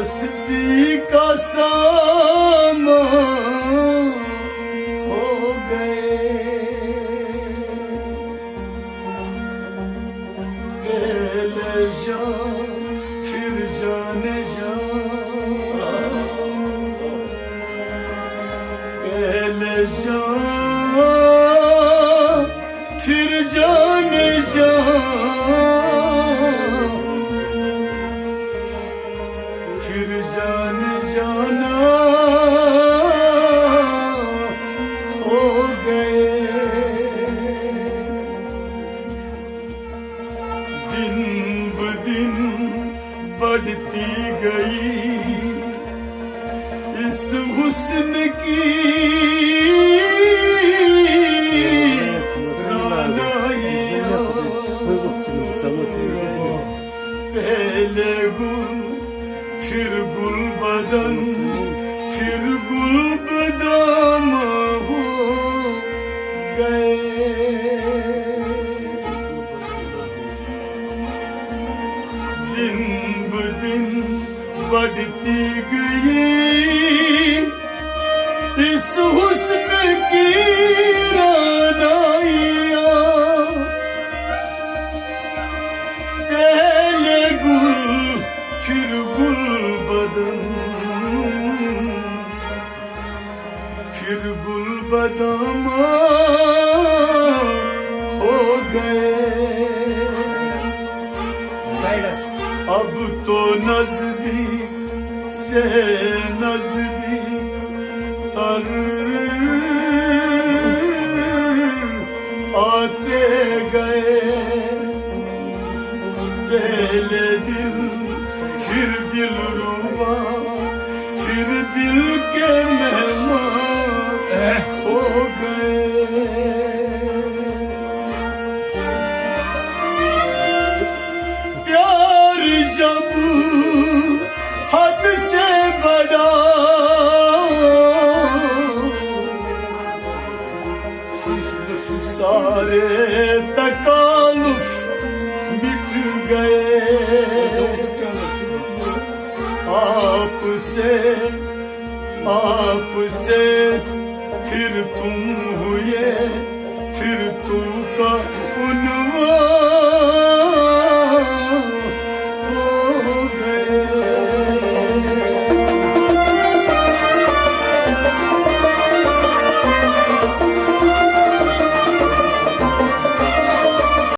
हस्ती का सामान हो गए। पहले जान फिर जाने जान, पहले जान फिर जाने जान, फिर जाने जाना हो गए। दिन ब दिन बढ़ती गई इस हुस्न की रानाइयां। पहले गुल फिर गुल बदन फिर गुल बदाम हो गए। दिन ब दिन बढ़ती गई इस हुस्न की रानाइयां। पहले गुल फिर गुल बदन फिर गुल बदाम हो गए। अब तो नजदीक से नजदीक तर आते गए। पहले दिल फिर दिल रूबा फिर दिल के मेहमान हो गए। प्यार जब हद से बड़ा सारे तकालुफ मिट गए। आपसे फिर तुम हुए फिर तू का उन्वान